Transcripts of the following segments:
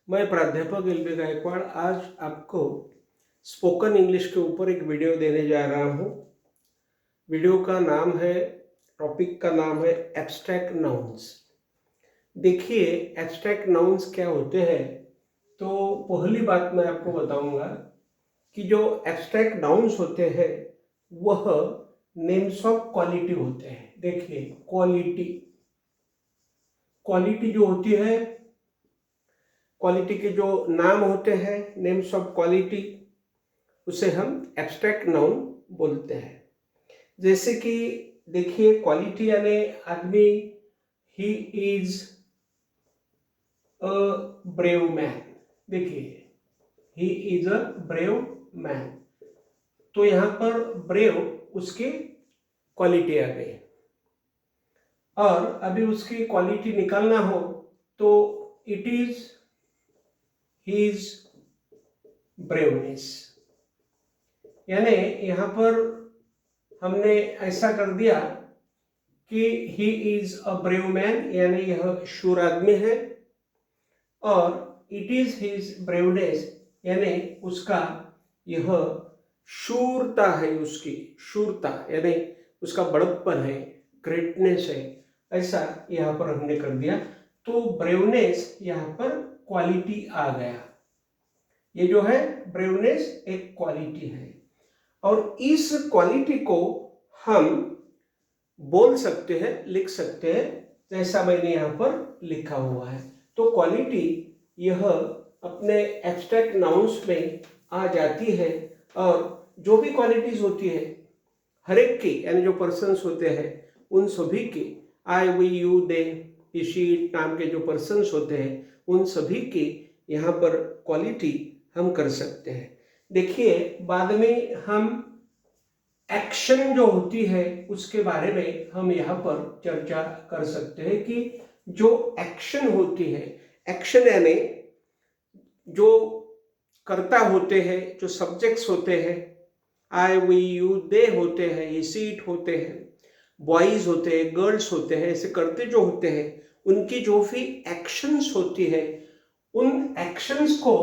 मैं प्राध्यापक एल.बी. गायकवाड़ आज आपको स्पोकन इंग्लिश के ऊपर एक वीडियो देने जा रहा हूँ। वीडियो का नाम है, टॉपिक का नाम है एब्स्ट्रैक्ट नाउन्स। देखिए एब्स्ट्रैक्ट नाउन्स क्या होते हैं, तो पहली बात मैं आपको बताऊंगा कि जो एब्स्ट्रैक्ट नाउन्स होते हैं वह नेम्स ऑफ क्वालिटी होते हैं। देखिए क्वालिटी जो होती है, क्वालिटी के जो नाम होते हैं, नेम्स ऑफ क्वालिटी, उसे हम एब्स्ट्रैक्ट नाउन बोलते हैं। जैसे कि देखिए क्वालिटी यानी आदमी, he is a brave man. देखिए he is a brave man, तो यहां पर ब्रेव उसकी क्वालिटी आ गई। और अभी उसकी क्वालिटी निकालना हो तो इट इज हिज ब्रेवनेस, यानी यहां पर हमने ऐसा कर दिया कि ही इज अ ब्रेव मैन, यानी यह शूर आदमी है, और इट इज हिज ब्रेवनेस यानी उसका यह शूरता है, उसकी शूरता यानी उसका बड़प्पन है, ग्रेटनेस है, ऐसा यहां पर हमने कर दिया। तो ब्रेवनेस यहां पर क्वालिटी आ गया। ये जो है ब्रेवनेस एक क्वालिटी है, और इस क्वालिटी को हम बोल सकते हैं, लिख सकते हैं, जैसा मैंने यहाँ पर लिखा हुआ है। तो क्वालिटी यह अपने एब्स्ट्रैक्ट नाउन्स में आ जाती है, और जो भी क्वालिटीज होती है हर एक की, यानी जो पर्सन्स होते हैं उन सभी के, I we you they he she it नाम के जो पर्सन्स होते हैं उन सभी की यहाँ पर क्वालिटी हम कर सकते हैं। देखिए बाद में हम एक्शन जो होती है उसके बारे में हम यहाँ पर चर्चा कर सकते हैं कि जो एक्शन होती है, एक्शन यानी जो कर्ता होते हैं, जो सब्जेक्ट्स होते हैं, आई वी यू दे होते हैं, ये सीट होते हैं, बॉयज होते हैं, गर्ल्स होते हैं, ऐसे करते जो होते हैं उनकी जो भी एक्शंस होती है, उन एक्शंस को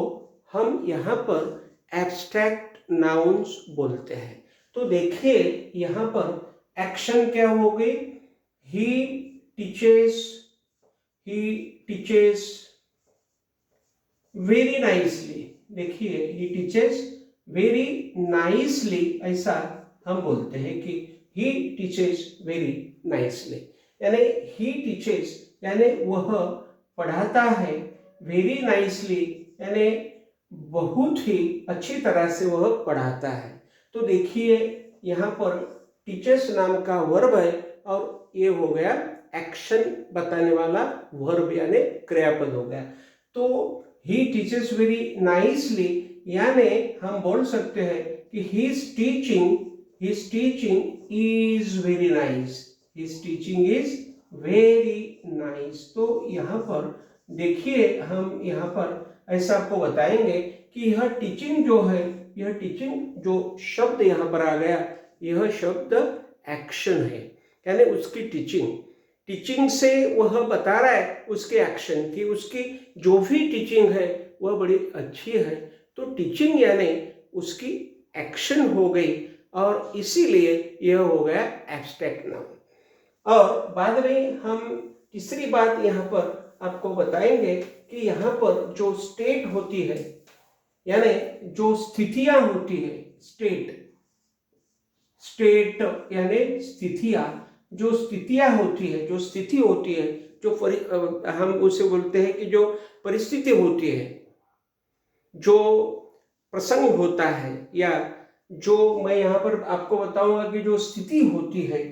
हम यहाँ पर एब्स्ट्रैक्ट नाउन्स बोलते हैं। तो देखिए यहाँ पर एक्शन क्या हो गई, ही टीचेस वेरी नाइसली। देखिए ही टीचेस वेरी नाइसली, ऐसा हम बोलते हैं कि ही टीचेस वेरी नाइसली, यानी ही टीचेस यानी वह पढ़ाता है, वेरी नाइसली यानी बहुत ही अच्छी तरह से वह पढ़ाता है। तो देखिए यहाँ पर टीचर्स नाम का वर्ब है, और ये हो गया एक्शन बताने वाला वर्ब यानी क्रियापद हो गया। तो ही टीचेस वेरी नाइसली यानी हम बोल सकते हैं कि his teaching is very nice, his teaching is very nice। तो यहाँ पर देखिए हम यहाँ पर ऐसा आपको बताएंगे कि यह टीचिंग जो है, यह टीचिंग जो शब्द यहाँ पर आ गया, यह शब्द एक्शन है, यानी उसकी टीचिंग से वह बता रहा है उसके एक्शन की, उसकी जो भी टीचिंग है वह बड़ी अच्छी है। तो टीचिंग यानी उसकी एक्शन हो गई, और इसीलिए यह हो गया एब्स्ट्रैक्ट नाउन। और बाद में हम तीसरी बात यहाँ पर आपको बताएंगे कि यहाँ पर जो स्टेट होती है, यानी जो स्थितियां होती है, स्टेट यानी स्थितियां, जो स्थितियां होती है, जो स्थिति होती है, जो हम उसे बोलते हैं कि जो परिस्थिति होती है, जो प्रसंग होता है, या जो मैं यहाँ पर आपको बताऊंगा कि जो स्थिति होती है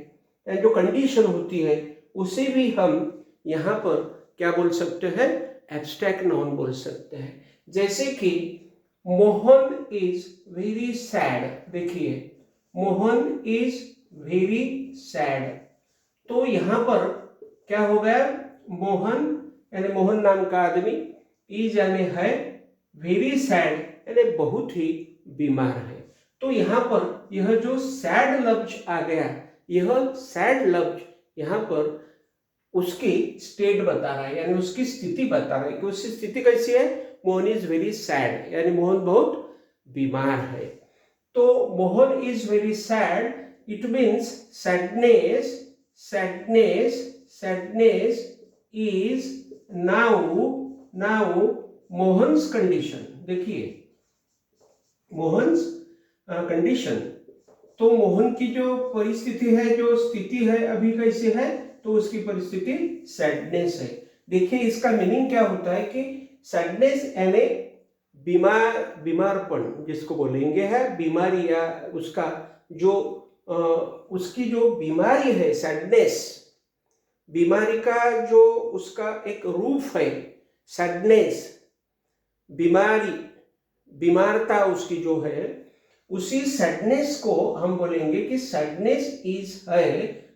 या जो कंडीशन होती है, उसे भी हम यहाँ पर क्या बोल सकते हैं, एब्स्ट्रैक्ट नाउन बोल सकते हैं। जैसे कि मोहन इज वेरी सैड। देखिए मोहन इज वेरी सैड, तो यहाँ पर क्या हो गया, मोहन यानी मोहन नाम का आदमी, इज यानी है, वेरी सैड यानी बहुत ही बीमार है। तो यहाँ पर यह जो सैड लफ्ज आ गया, यह सैड लफ्ज यहाँ पर उसकी स्टेट बता रहा है, यानी उसकी स्थिति बता रहा है कि उसकी स्थिति कैसी है, मोहन इज वेरी सैड, यानी मोहन बहुत बीमार है। तो Mohan is very sad, it means sadness, sadness, sadness is now Mohan's condition. देखिए मोहन्स कंडीशन, तो मोहन की जो परिस्थिति है, जो स्थिति है अभी कैसी है, तो उसकी परिस्थिति सैडनेस है। देखिए इसका मीनिंग क्या होता है कि सैडनेस यानी बीमारपन जिसको बोलेंगे है, बीमारी या उसका जो उसकी जो बीमारी है, सैडनेस बीमारी का जो उसका एक रूप है, सैडनेस बीमारी, बीमारता उसकी जो है, उसी सैडनेस को हम बोलेंगे कि सैडनेस इज है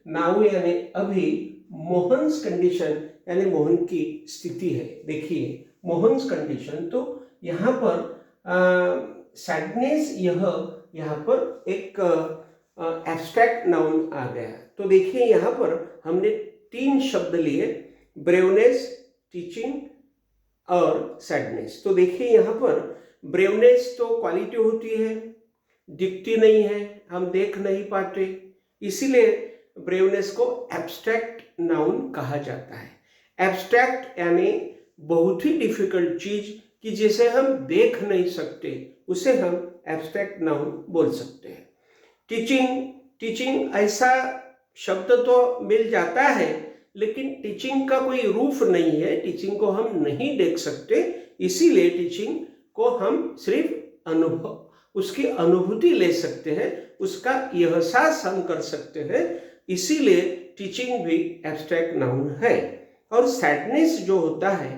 नाउ, यानी अभी मोहन्स कंडीशन, यानी मोहन की स्थिति है। देखिए मोहन्स कंडीशन, तो यहाँ पर सैडनेस यह यहाँ पर एक एब्स्ट्रैक्ट नाउन आ गया। तो देखिए यहाँ पर हमने 3 शब्द लिए, ब्रेवनेस, टीचिंग और सैडनेस। तो देखिए यहाँ पर ब्रेवनेस तो क्वालिटी होती है, दिखती नहीं है, हम देख नहीं पाते, इसीलिए ब्रेवनेस को एब्स्ट्रैक्ट नाउन कहा जाता है। एब्स्ट्रैक्ट यानी बहुत ही डिफिकल्ट चीज कि जिसे हम देख नहीं सकते, उसे हम एब्स्ट्रैक्ट नाउन बोल सकते हैं। टीचिंग ऐसा शब्द तो मिल जाता है, लेकिन टीचिंग का कोई रूप नहीं है, टीचिंग को हम नहीं देख सकते, इसीलिए टीचिंग को हम सिर्फ अनुभव, उसकी अनुभूति ले सकते हैं, उसका एहसास हम कर सकते हैं, इसीलिए टीचिंग भी एब्स्ट्रैक्ट नाउन है। और सैडनेस जो होता है,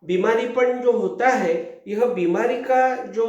बीमारीपन जो होता है, यह बीमारी का जो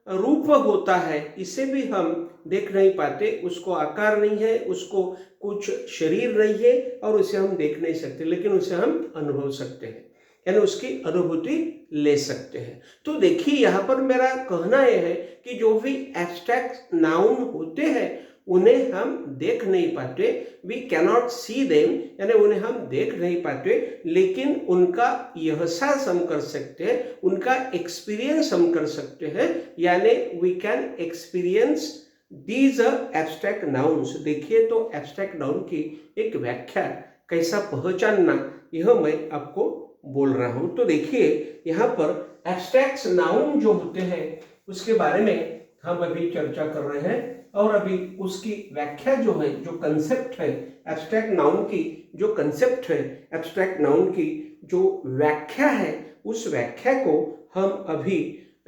रूप होता है, इसे भी हम देख नहीं पाते, उसको आकार नहीं है, उसको कुछ शरीर नहीं है और उसे हम देख नहीं सकते, लेकिन उसे हम अनुभव सकते हैं, यानी उसकी अनुभूति ले सकते हैं। तो देखिए यहाँ पर मेरा कहना यह है कि जो भी एब्स्ट्रैक्ट नाउन होते हैं उन्हें हम देख नहीं पाते, वी कैनॉट सी देम, यानी उन्हें हम देख नहीं पाते, लेकिन उनका एहसास हम कर सकते हैं, उनका एक्सपीरियंस हम कर सकते हैं, यानी we can experience these abstract nouns. देखिए तो एब्स्ट्रैक्ट नाउन की एक व्याख्या कैसा पहचानना, यह मैं आपको बोल रहा हूं। तो देखिए यहाँ पर एब्स्ट्रैक्ट नाउन जो होते हैं उसके बारे में हम अभी चर्चा कर रहे हैं, और अभी उसकी व्याख्या जो है, जो कंसेप्ट है एब्स्ट्रैक्ट नाउन की, जो कंसेप्ट है एब्स्ट्रैक्ट नाउन की, जो व्याख्या है, उस व्याख्या को हम अभी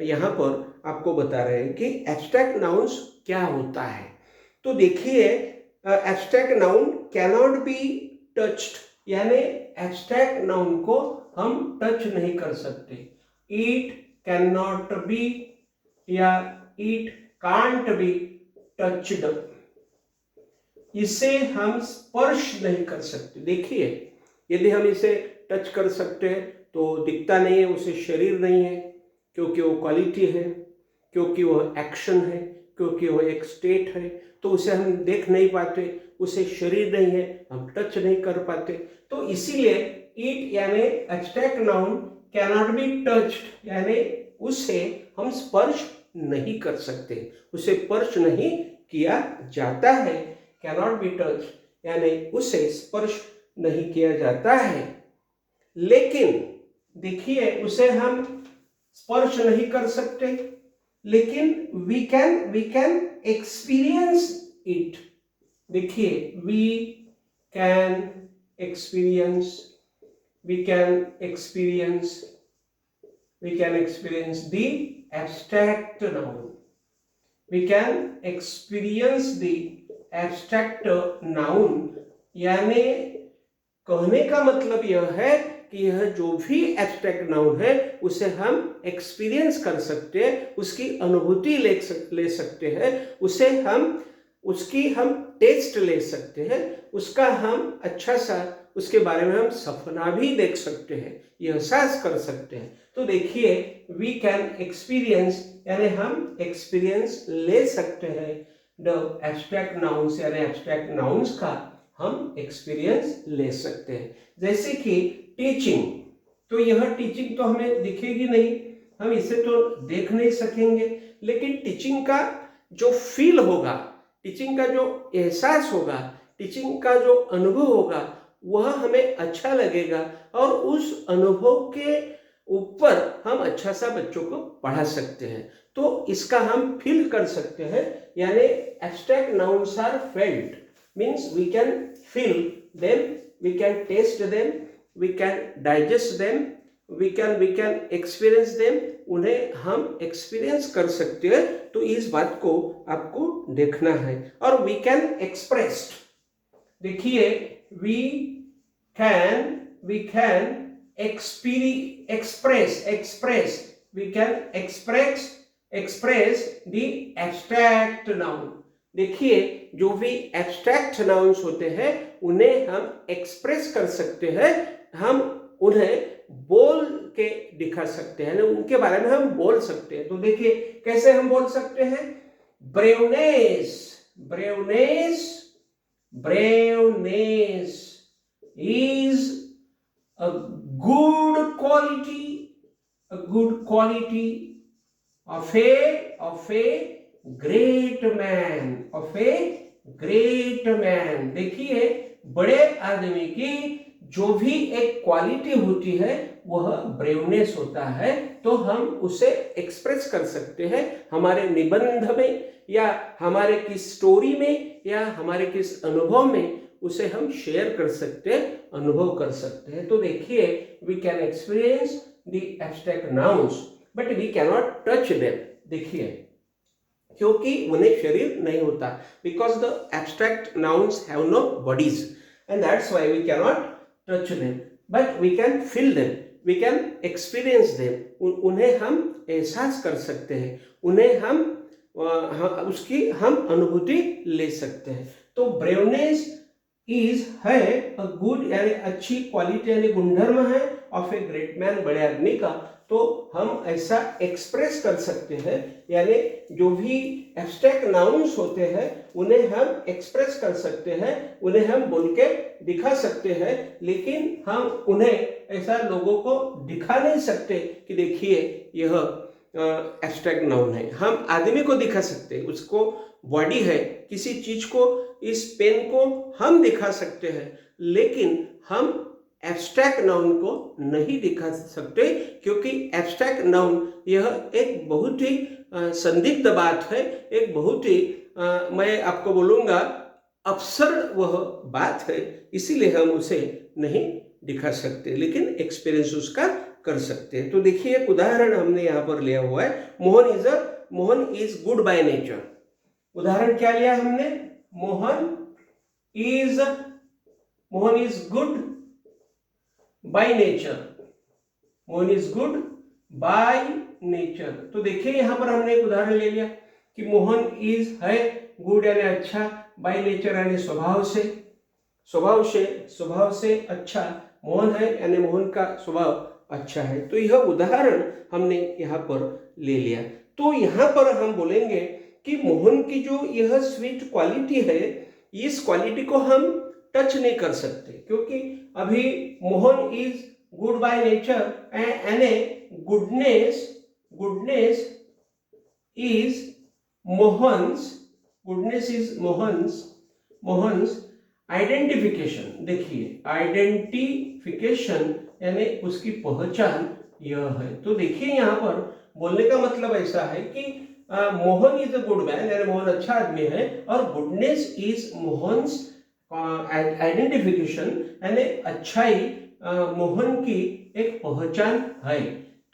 यहाँ पर आपको बता रहे हैं कि एब्स्ट्रैक्ट नाउन्स क्या होता है। तो देखिए abstract noun cannot be touched, यानी एब्स्ट्रैक्ट नाउन को हम टच नहीं कर सकते। इट कैन नॉट बी या इट कांट बी टच्ड, इसे हम स्पर्श नहीं कर सकते। देखिए यदि हम इसे टच कर सकते हैं तो दिखता नहीं है, उसे शरीर नहीं है, क्योंकि वो क्वालिटी है, क्योंकि वो एक्शन है, क्योंकि वो एक स्टेट है, तो उसे हम देख नहीं पाते, उसे शरीर नहीं है, हम टच नहीं कर पाते। तो इसीलिए इट यानी abstract noun cannot be touched, यानी उसे हम स्पर्श नहीं कर सकते, उसे स्पर्श नहीं किया जाता है। कैनॉट बी टच्ड यानी उसे स्पर्श नहीं किया जाता है, लेकिन देखिए उसे हम स्पर्श नहीं कर सकते, लेकिन वी कैन एक्सपीरियंस इट। देखिए we can experience the abstract noun. We can experience the abstract noun, यानी कहने का मतलब यह है कि यह जो भी एब्स्ट्रैक्ट नाउन है उसे हम एक्सपीरियंस कर सकते हैं, उसकी अनुभूति ले सकते हैं, उसकी हम टेस्ट ले सकते हैं, उसका हम अच्छा सा उसके बारे में हम सपना भी देख सकते हैं, एहसास कर सकते हैं। तो देखिए वी कैन एक्सपीरियंस यानी हम एक्सपीरियंस ले सकते हैं द एब्स्ट्रैक्ट नाउन्स, यानी एब्स्ट्रैक्ट नाउन्स का हम एक्सपीरियंस ले सकते हैं। जैसे कि टीचिंग, तो यह टीचिंग तो हमें दिखेगी नहीं, हम इसे तो देख नहीं सकेंगे, लेकिन टीचिंग का जो फील होगा, टीचिंग का जो एहसास होगा, टीचिंग का जो अनुभव होगा, वह हमें अच्छा लगेगा और उस अनुभव के ऊपर हम अच्छा सा बच्चों को पढ़ा सकते हैं। तो इसका हम फील कर सकते हैं, यानी abstract nouns are felt, means we can feel them, we can taste them, we can digest them, we can experience them, उन्हें हम एक्सपीरियंस कर सकते हैं। तो इस बात को आपको देखना है। और वी कैन एक्सप्रेस, देखिए we can express, we can express the abstract noun। देखिए जो भी एब्स्ट्रैक्ट नाउन्स होते हैं उन्हें हम एक्सप्रेस कर सकते हैं, हम उन्हें बोल के दिखा सकते हैं, उनके बारे में हम बोल सकते हैं। तो देखिए कैसे हम बोल सकते हैं, braveness, braveness, braveness is a good quality, a good quality of a great man, of a great man। देखिए बड़े आदमी की जो भी एक क्वालिटी होती है वह ब्रेवनेस होता है। तो हम उसे एक्सप्रेस कर सकते हैं हमारे निबंध में, या हमारे किस स्टोरी में, या हमारे किस अनुभव में, उसे हम शेयर कर सकते हैं, अनुभव कर सकते हैं। तो देखिए we can experience the abstract nouns but we can not touch them. देखिए क्योंकि उन्हें शरीर नहीं होता, because the abstract nouns have no bodies and that's why we can not touch them, but we can feel them, we can experience them. उन्हें हम एहसास कर सकते हैं, उन्हें हम उसकी हम अनुभूति ले सकते हैं। तो ब्रेवनेस इज है अ गुड, यानी अच्छी क्वालिटी, यानी गुणधर्म है ऑफ ए ग्रेट मैन, बड़े आदमी का। तो हम ऐसा एक्सप्रेस कर सकते हैं, यानी जो भी एब्स्ट्रैक्ट नाउन्स होते हैं उन्हें हम एक्सप्रेस कर सकते हैं, उन्हें हम बोल के दिखा सकते हैं, लेकिन हम उन्हें ऐसा लोगों को दिखा नहीं सकते कि देखिए यह एब्स्ट्रैक्ट नाउन है। हम आदमी को दिखा सकते हैं, उसको बॉडी है, किसी चीज को, इस पेन को हम दिखा सकते हैं, लेकिन हम एब्स्ट्रैक्ट नाउन को नहीं दिखा सकते, क्योंकि एब्स्ट्रैक्ट नाउन यह एक बहुत ही संदिग्ध बात है, एक बहुत ही मैं आपको बोलूँगा अवसर वह बात है, इसीलिए हम उसे नहीं दिखा सकते, लेकिन एक्सपीरियंस उसका कर सकते हैं। तो देखिए एक उदाहरण हमने यहाँ पर लिया हुआ है, Mohan is good by nature. उदाहरण क्या लिया हमने, Mohan is good by nature, Mohan is good by nature. तो देखिए यहां पर हमने एक उदाहरण ले लिया कि मोहन इज है गुड यानी अच्छा, बाय नेचर यानी स्वभाव से अच्छा, मोहन है यानी मोहन का स्वभाव अच्छा है। तो यह उदाहरण हमने यहाँ पर ले लिया। तो यहाँ पर हम बोलेंगे कि मोहन की जो यह स्वीट क्वालिटी है, इस क्वालिटी को हम टच नहीं कर सकते, क्योंकि अभी Mohan is good by nature and goodness is Mohan's identification. देखिए आइडेंटिफिकेशन यानी उसकी पहचान यह है। तो देखिए यहाँ पर बोलने का मतलब ऐसा है कि Mohan is a good man यानी मोहन अच्छा आदमी है, और गुडनेस इज मोहन्स आइडेंटिफिकेशन यानी अच्छाई मोहन की एक पहचान है।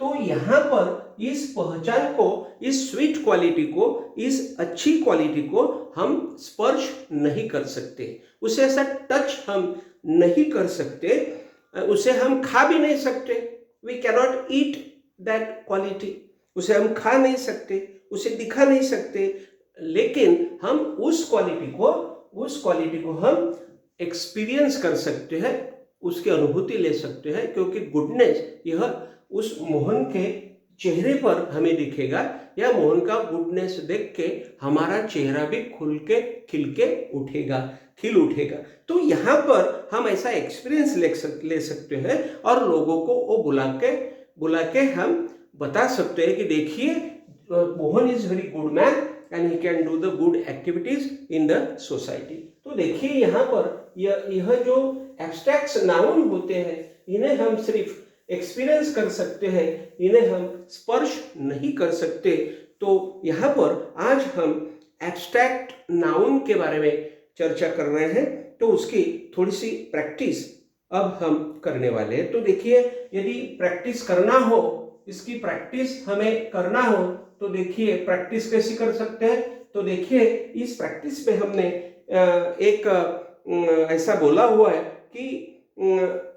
तो यहाँ पर इस पहचान को, इस स्वीट क्वालिटी को, इस अच्छी क्वालिटी को हम स्पर्श नहीं कर सकते, उसे ऐसा टच हम नहीं कर सकते, उसे हम खा भी नहीं सकते। We cannot eat that quality, उसे हम खा नहीं सकते, उसे दिखा नहीं सकते, लेकिन हम उस क्वालिटी को हम एक्सपीरियंस कर सकते हैं, उसकी अनुभूति ले सकते हैं, क्योंकि गुडनेस यह उस मोहन के चेहरे पर हमें दिखेगा, या मोहन का गुडनेस देख के हमारा चेहरा भी खिल उठेगा। तो यहाँ पर हम ऐसा एक्सपीरियंस ले सकते हैं, और लोगों को वो बुला के हम बता सकते हैं कि देखिए Mohan is very good man and he can do the good activities in the society. तो देखिए यहाँ पर यह जो एब्स्ट्रैक्ट नाउन होते हैं इन्हें हम सिर्फ एक्सपीरियंस कर सकते हैं, इन्हें हम स्पर्श नहीं कर सकते। तो यहाँ पर आज हम एब्स्ट्रैक्ट नाउन के बारे में चर्चा कर रहे हैं, तो उसकी थोड़ी सी प्रैक्टिस अब हम करने वाले हैं। तो देखिए यदि प्रैक्टिस करना हो, इसकी प्रैक्टिस हमें करना हो, तो देखिए प्रैक्टिस कैसी कर सकते हैं। तो देखिए इस प्रैक्टिस में हमने एक ऐसा बोला हुआ है कि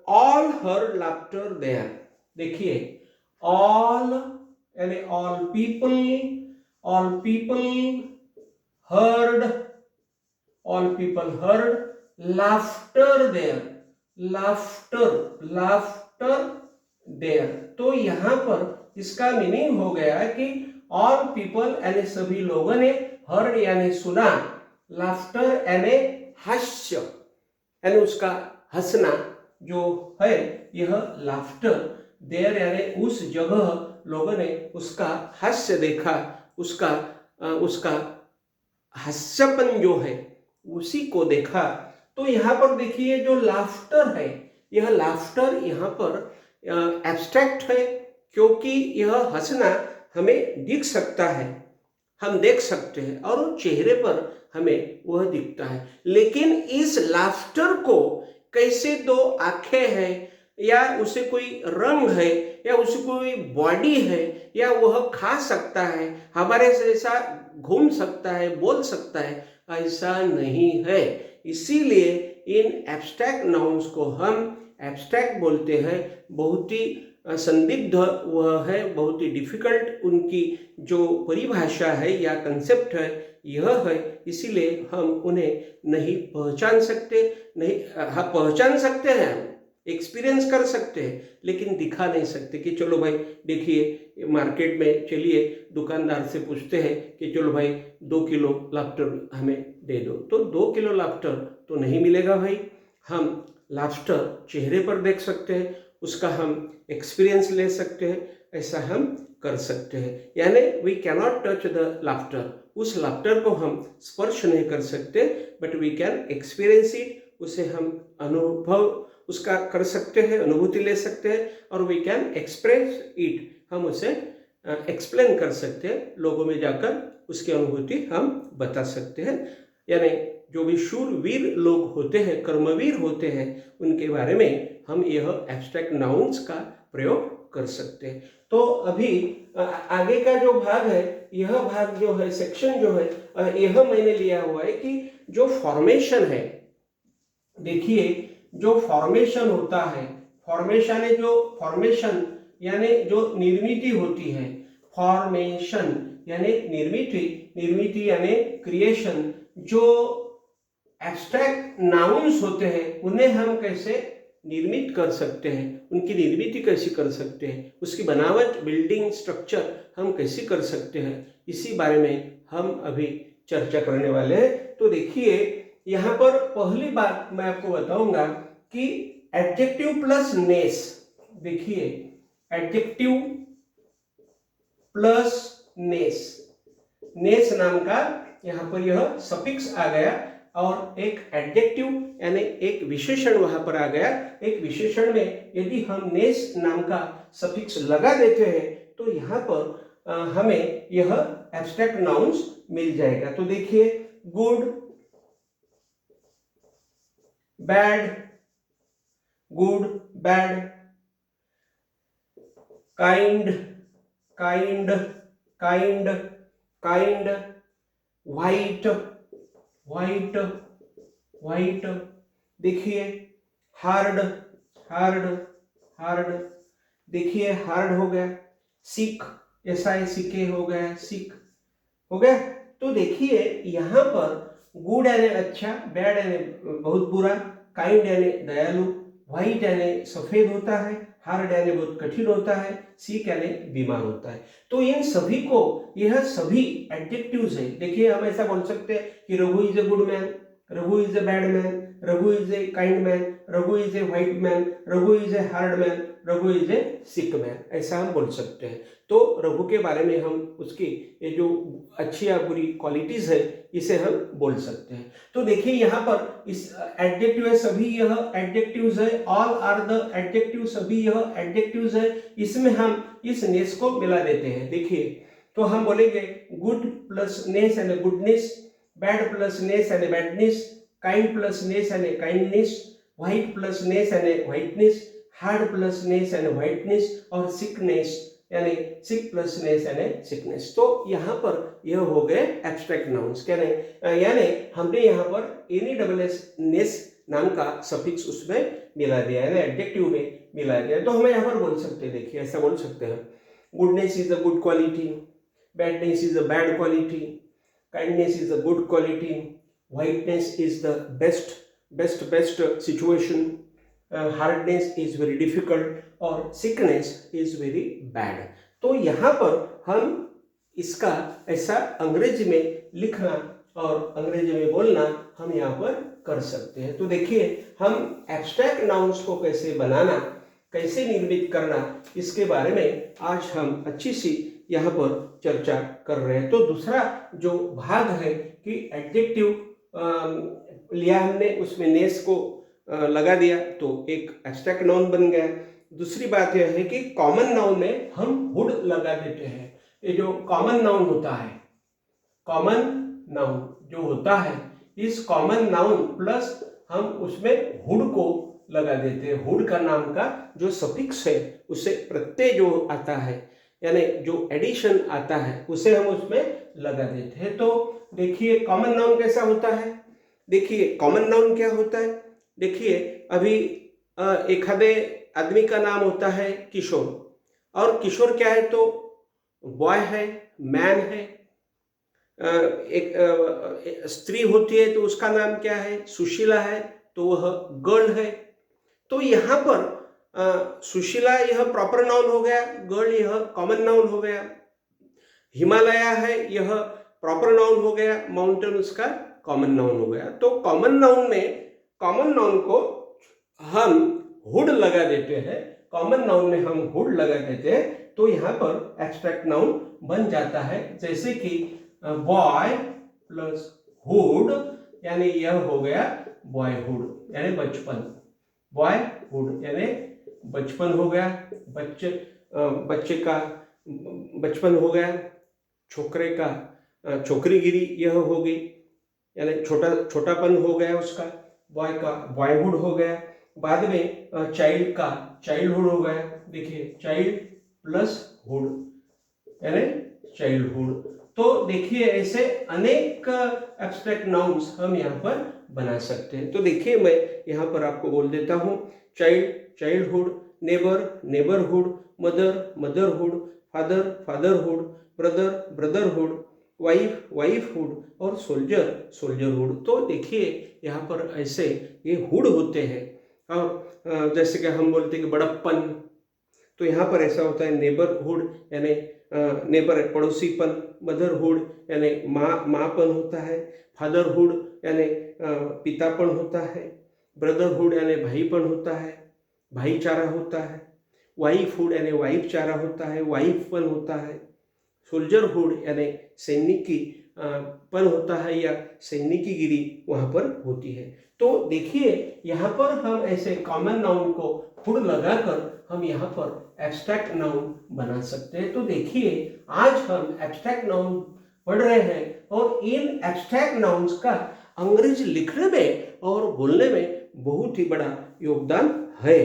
ऑल हर लाफ्टर देयर। देखिए ऑल यानी all people heard, all people heard laughter there, laughter there. तो यहाँ पर इसका मीनिंग हो गया है कि ऑल पीपल यानी सभी लोगों ने, हर्ड यानी सुना, लाफ्टर यानी हास्य यानी उसका हंसना जो है, यह लाफ्टर देयर यानी उस जगह लोगों ने उसका हास्य देखा, उसका हास्यपन जो है उसी को देखा। तो यहाँ पर देखिए जो लाफ्टर है, यह लाफ्टर यहाँ पर एब्स्ट्रैक्ट है, क्योंकि यह हंसना हमें दिख सकता है, हम देख सकते हैं और चेहरे पर हमें वह दिखता है। लेकिन इस लाफ्टर को कैसे दो आंखें हैं, या उसे कोई रंग है, या उसे कोई बॉडी है, या वह खा सकता है, हमारे जैसा घूम सकता है, बोल सकता है, ऐसा नहीं है। इसीलिए इन एब्स्ट्रैक्ट नाउन्स को हम एब्स्ट्रैक्ट बोलते हैं। बहुत ही संदिग्ध वह है, बहुत ही डिफिकल्ट उनकी जो परिभाषा है या कंसेप्ट है यह है। इसीलिए हम उन्हें नहीं पहचान सकते, नहीं हाँ पहचान सकते हैं, एक्सपीरियंस कर सकते हैं, लेकिन दिखा नहीं सकते कि चलो भाई देखिए मार्केट में चलिए दुकानदार से पूछते हैं कि चलो भाई 2 किलो लाफ्टर हमें दे दो, तो 2 किलो लाफ्टर तो नहीं मिलेगा भाई। हम लाफ्टर चेहरे पर देख सकते हैं, उसका हम एक्सपीरियंस ले सकते हैं, ऐसा हम कर सकते हैं। यानी we cannot touch the laughter, उस लाफ्टर को हम स्पर्श नहीं कर सकते, but we can experience it, उसे हम अनुभव उसका कर सकते हैं, अनुभूति ले सकते हैं, और वी कैन एक्सप्रेस इट, हम उसे एक्सप्लेन कर सकते हैं, लोगों में जाकर उसकी अनुभूति हम बता सकते हैं। यानी जो भी शूरवीर लोग होते हैं, कर्मवीर होते हैं, उनके बारे में हम यह एब्स्ट्रैक्ट नाउन्स का प्रयोग कर सकते हैं। तो अभी आगे का जो भाग है, यह भाग जो है, सेक्शन जो है, यह मैंने लिया हुआ है कि जो फॉर्मेशन है, देखिए जो फॉर्मेशन होता है, फॉर्मेशन यानी जो निर्मिति होती है, फॉर्मेशन यानी निर्मिति यानी क्रिएशन। जो एब्स्ट्रैक्ट नाउन्स होते हैं उन्हें हम कैसे निर्मित कर सकते हैं, उनकी निर्मिति कैसे कर सकते हैं, उसकी बनावट, बिल्डिंग, स्ट्रक्चर हम कैसे कर सकते हैं, इसी बारे में हम अभी चर्चा करने वाले हैं। तो देखिए यहाँ पर पहली बात मैं आपको बताऊंगा कि एडजेक्टिव प्लस नेस। देखिए एडजेक्टिव प्लस नेस नाम का यहाँ पर यह सफिक्स आ गया, और एक एडजेक्टिव यानी एक विशेषण वहां पर आ गया। एक विशेषण में यदि हम नेस नाम का सफिक्स लगा देते हैं तो यहाँ पर हमें यह एब्स्ट्रैक्ट नाउन्स मिल जाएगा। तो देखिए गुड, बैड, काइंड, वाइट, देखिए हार्ड, देखिए हार्ड हो गया। सिक, SICK हो गया, सिक हो गया। तो देखिए यहाँ पर गुड यानी अच्छा, बैड यानी बहुत बुरा, काइंड यानी दयालु, व्हाइट यानी सफेद होता है, हार्ड यानी बहुत कठिन होता है, सिक यानी बीमार होता है। तो इन सभी को, यह सभी एडजेक्टिव्स है। देखिए हम ऐसा बोल सकते हैं कि Raghu is a good man, Raghu is a bad man, Raghu is a kind man, Raghu is a white man, Raghu is a hard man, Raghu is a sick man, ऐसा हम बोल सकते हैं। तो रघु के बारे में हम उसकी ये जो अच्छी या बुरी क्वालिटीज है इसे हम बोल सकते हैं। तो देखिए यहाँ पर इस एडजेक्टिव है, सभी यह एडजेक्टिव्स है, ऑल आर द एडजेक्टिव, सभी यह एडजेक्टिव्स है। इसमें हम इस नेस को मिला देते हैं। देखिए तो हम बोलेंगे good plus ness and goodness, bad plus ness and badness, kind plus ness and kindness, white plus ness and whiteness, hard plus ness and whiteness, और सिकनेस यानी sick plus ness and sickness. तो यहाँ पर यह हो गए abstract nouns, क्या नहीं, यानी हमने यहाँ पर एनी डबल एस नेस नाम का सफिक्स उसमें मिला दिया है, एडजेक्टिव में मिला दिया है। तो हमें यहाँ पर बोल सकते हैं, देखिए ऐसा बोल सकते हैं, goodness is a good quality, badness is a bad quality, kindness is a good quality, whiteness is the best situation, hardness is very difficult, और sickness is very bad। तो यहाँ पर हम इसका ऐसा अंग्रेजी में लिखना और अंग्रेजी में बोलना हम यहाँ पर कर सकते हैं। तो देखिए हम एब्स्ट्रैक्ट नाउन्स को कैसे बनाना, कैसे निर्मित करना, इसके बारे में आज हम अच्छी सी यहाँ पर चर्चा कर रहे हैं। तो दूसरा जो भाग है कि एडजेक्टिव लिया हमने, उसमें नेस को लगा दिया तो एक एब्स्ट्रैक्ट नाउन बन गया। दूसरी बात यह है कि कॉमन नाउन में हम हुड लगा देते हैं। ये जो कॉमन नाउन होता है, कॉमन नाउन जो होता है, इस कॉमन नाउन प्लस हम उसमें हुड को लगा देते हैं। हुड का नाम का जो सफिक्स है, उसे प्रत्यय जो आता है यानी जो एडिशन आता है उसे हम उसमें लगा देते हैं। तो देखिए कॉमन नाउन कैसा होता है, देखिए कॉमन नाउन क्या होता है। देखिए अभी एखादे आदमी का नाम होता है किशोर, और किशोर क्या है तो बॉय है, मैन है। एक स्त्री होती है तो उसका नाम क्या है, सुशीला है, तो वह गर्ल है। तो यहाँ पर सुशीला यह प्रॉपर नाउन हो गया, गर्ल यह कॉमन नाउन हो गया। हिमालय है यह प्रॉपर नाउन हो गया, माउंटेन उसका कॉमन नाउन हो गया। तो कॉमन नाउन में कॉमन नाउन को हम हुड लगा देते हैं, कॉमन नाउन में हम हुड लगा देते हैं, तो यहाँ पर एब्स्ट्रैक्ट नाउन बन जाता है। जैसे कि बॉय प्लस हुड यानी यह हो गया बॉयहुड यानी बचपन, बॉयहुड यानी बचपन हो गया, बच्चे का बचपन हो गया, छोकरे का छोकरीगिरी यह हो गई यानी छोटापन हो गया उसका, बॉय का बॉयहुड हो गया। बाद में चाइल्ड का चाइल्डहुड हो गया। देखिए चाइल्ड प्लस हुड यानी चाइल्डहुड। तो देखिए ऐसे अनेक एब्स्ट्रैक्ट नाउन्स हम यहाँ पर बना सकते हैं। तो देखिए मैं यहाँ पर आपको बोल देता हूँ, child childhood, neighbour neighbourhood, mother motherhood, father fatherhood, brother brotherhood, wife wifehood, और सोल्जर सोल्जरहुड। तो देखिए यहाँ पर ऐसे ये हुड होते हैं। और जैसे कि हम बोलते हैं कि बड़प्पन, तो यहाँ पर ऐसा होता है नेबरहुड यानी नेबर पड़ोसीपन, मदरहुड यानी माँपन होता है, फादरहुड यानी पितापन होता है, ब्रदरहुड यानी भाईपन होता है, भाईचारा होता है, वाइफहुड यानी वाइफचारा होता है, वाइफपन होता है, सोल्जरहुड यानी सैनिकी पन होता है या सैनिकीगिरी वहाँ पर होती है। तो देखिए यहाँ पर हम ऐसे कॉमन नाउन को हुड लगाकर हम यहाँ पर एब्स्ट्रैक्ट नाउन बना सकते हैं। तो देखिए आज हम एब्स्ट्रैक्ट नाउन पढ़ रहे हैं और इन एब्स्ट्रैक्ट नाउन्स का अंग्रेजी लिखने में और बोलने में बहुत ही बड़ा योगदान है।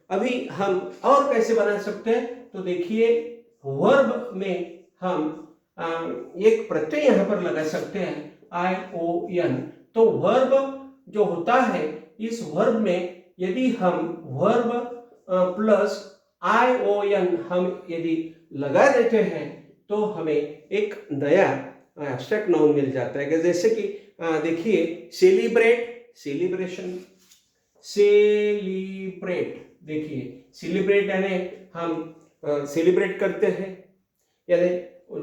अभी हम और कैसे बना सकते हैं, तो देखिए वर्ब में हम एक प्रत्यय यहाँ पर लगा सकते हैं ION। तो वर्ब जो होता है, इस वर्ब में यदि हम वर्ब प्लस ION हम यदि लगा देते हैं तो हमें एक नया एब्स्ट्रैक्ट नाउन मिल जाता है। जैसे कि देखिए सेलिब्रेट सेलिब्रेशन, सेलिब्रेट, देखिए सेलिब्रेट यानी हम सेलिब्रेट करते हैं यानी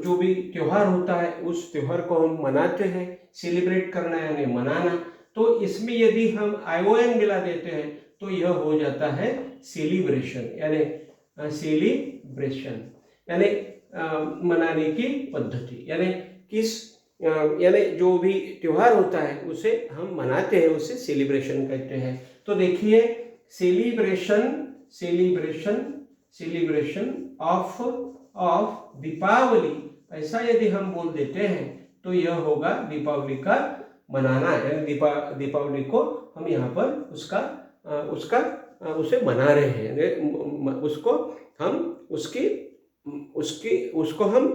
जो भी त्योहार होता है उस त्योहार को हम मनाते हैं। सेलिब्रेट करना यानी मनाना। तो इसमें यदि हम ION मिला देते हैं तो यह हो जाता है सेलिब्रेशन यानी सेलिब्रेशन यानी मनाने की पद्धति, यानी किस यानी जो भी त्योहार होता है उसे हम मनाते हैं, उसे सेलिब्रेशन कहते हैं। तो देखिए celebration celebration celebration of Deepavali, ऐसा यदि हम बोल देते हैं तो यह होगा दीपावली का मनाना, यानी दीपावली को हम यहाँ पर उसे मना रहे हैं, उसको हम उसको हम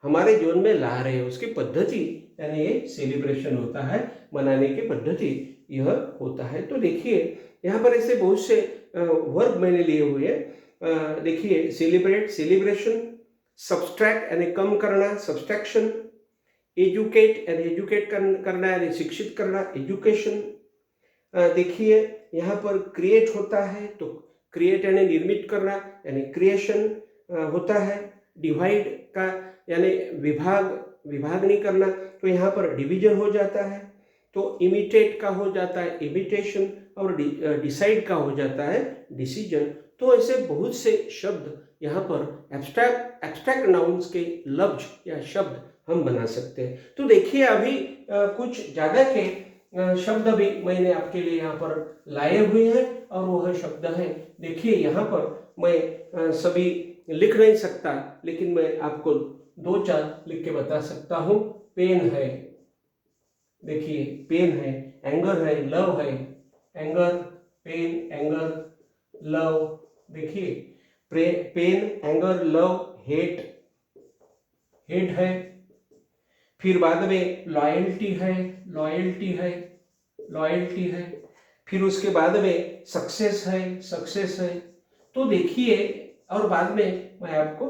हमारे जीवन में ला रहे हैं, उसकी पद्धति, यानी ये सेलिब्रेशन होता है, मनाने की पद्धति यह होता है। तो देखिए यहाँ पर ऐसे बहुत से वर्ब मैंने लिए हुए हैं। देखिए सेलिब्रेट, सेलिब्रेशन, सब्सट्रैक्ट यानी कम करना, सब्सट्रैक्शन, एजुकेट यानी एजुकेट करना यानी शिक्षित करना, एजुकेशन। देखिए यहाँ पर क्रिएट होता है, तो क्रिएट यानी निर्मित करना यानी क्रिएशन होता है। डिवाइड का यानी विभागनी करना, तो यहाँ पर डिवीजन हो जाता है। तो इमिटेट का हो जाता है इमिटेशन, और डिसाइड का हो जाता है डिसीजन। तो ऐसे बहुत से शब्द यहाँ पर एब्स्ट्रैक्ट नाउन्स के लफ्ज या शब्द हम बना सकते हैं। तो देखिए अभी कुछ ज़्यादा के शब्द भी मैंने आपके लिए यहाँ पर लाए हुए हैं, और वह शब्द हैं, देखिए यहाँ पर मैं सभी लिख नहीं सकता, लेकिन मैं आपको 2-4 लिख के बता सकता हूँ। पेन है, देखिए पेन है, एंगर है, लव है, एंगर, पेन, एंगर, लव, देखिए pain, anger, love, hate, hate है। फिर बाद में लॉयल्टी है, लॉयल्टी है, लॉयल्टी है। फिर उसके बाद में सक्सेस है, सक्सेस है। तो देखिए, और बाद में मैं आपको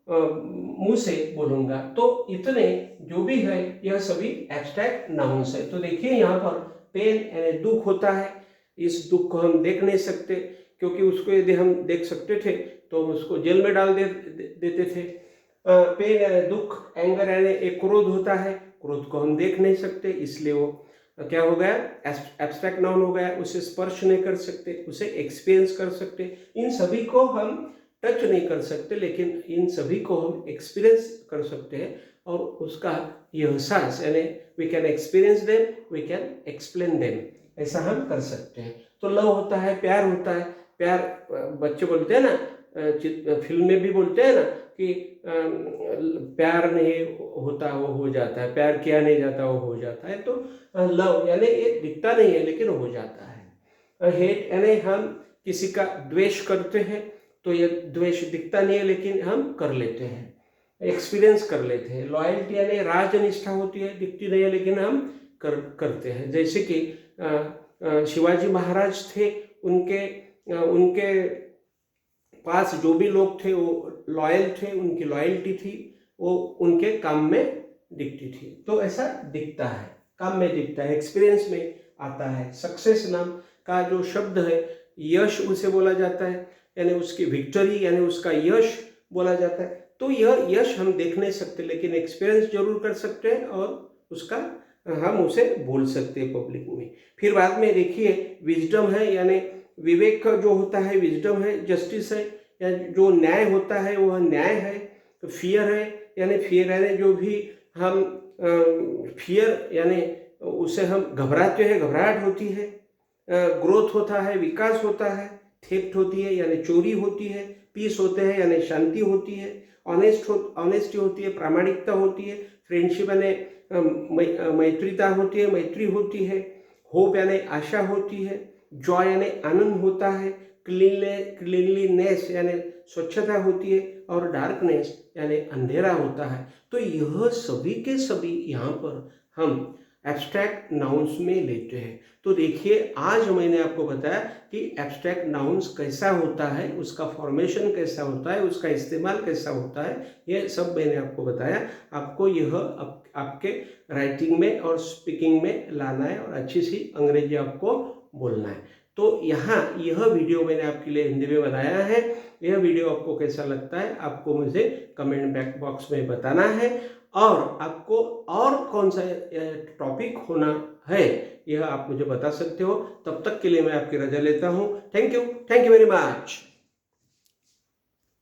मुंह से बोलूंगा। तो इतने जो भी है यह सभी एब्स्ट्रैक्ट नाउन्स है। तो देखिए यहाँ पर पेन यानी दुख होता है, इस दुख को हम देख नहीं सकते, क्योंकि उसको यदि हम देख सकते थे तो उसको जेल में डाल देते थे। पेन यानी दुख, एंगर यानी एक क्रोध होता है, क्रोध को हम देख नहीं सकते, इसलिए वो क्या हो गया, एब्स्ट्रैक्ट नाउन हो गया। उसे स्पर्श नहीं कर सकते, उसे एक्सपीरियंस कर सकते, इन सभी को हम टच नहीं कर सकते, लेकिन इन सभी को हम एक्सपीरियंस कर सकते हैं, और उसका ये एहसास यानी we can experience them, we can explain them, ऐसा हम कर सकते हैं। तो लव होता है, प्यार होता है। प्यार बच्चे बोलते हैं ना, फिल्म में भी बोलते हैं ना कि प्यार नहीं होता वो हो जाता है, प्यार किया नहीं जाता वो हो जाता है। तो लव यानी ये दिखता नहीं है लेकिन हो जाता है। हेट यानी हम किसी का द्वेष करते हैं, तो ये द्वेष दिखता नहीं है लेकिन हम कर लेते हैं, एक्सपीरियंस कर लेते हैं। लॉयल्टी यानी राजनिष्ठा होती है, दिखती नहीं है लेकिन हम करते हैं। जैसे कि शिवाजी महाराज थे, उनके पास जो भी लोग थे वो लॉयल थे, उनकी लॉयल्टी थी, वो उनके काम में दिखती थी। तो ऐसा दिखता है, काम में दिखता है, एक्सपीरियंस में आता है। सक्सेस नाम का जो शब्द है, यश उसे बोला जाता है, यानी उसकी विक्टरी यानी उसका यश बोला जाता है। तो यह यश हम देख नहीं सकते, लेकिन एक्सपीरियंस जरूर कर सकते हैं, और उसका हम उसे बोल सकते हैं पब्लिक में। फिर बाद में देखिए विजडम है, यानी विवेक का जो होता है विजडम है। जस्टिस है, या जो न्याय होता है वह न्याय है। तो फियर है, यानी फियर यानी जो भी हम फियर यानी उसे हम घबराते हैं, घबराहट होती है। ग्रोथ होता है, विकास होता है। थेफ्ट होती है यानी चोरी होती है। पीस होते हैं यानी शांति होती है। ऑनेस्टी होती है, प्रामाणिकता होती है। फ्रेंडशिप यानी मैत्रीता होती है, मैत्री होती है। होप यानी आशा होती है। जॉय यानी आनंद होता है। क्लीनलीनेस यानी स्वच्छता होती है, और डार्कनेस यानी अंधेरा होता है। तो यह सभी के सभी यहाँ पर हम एब्स्ट्रैक्ट नाउन्स में लेते हैं। तो देखिए आज मैंने आपको बताया कि एब्स्ट्रैक्ट नाउन्स कैसा होता है, उसका फॉर्मेशन कैसा होता है, उसका इस्तेमाल कैसा होता है, ये सब मैंने आपको बताया। आपको यह आपके राइटिंग में और स्पीकिंग में लाना है, और अच्छी सी अंग्रेजी आपको बोलना है। तो यहाँ यह वीडियो मैंने आपके लिए हिंदी में बनाया है। यह वीडियो आपको कैसा लगता है आपको मुझे कमेंट बॉक्स में बताना है, और आपको और कौन सा टॉपिक होना है यह आप मुझे बता सकते हो। तब तक के लिए मैं आपकी रजा लेता हूँ। Thank you very much.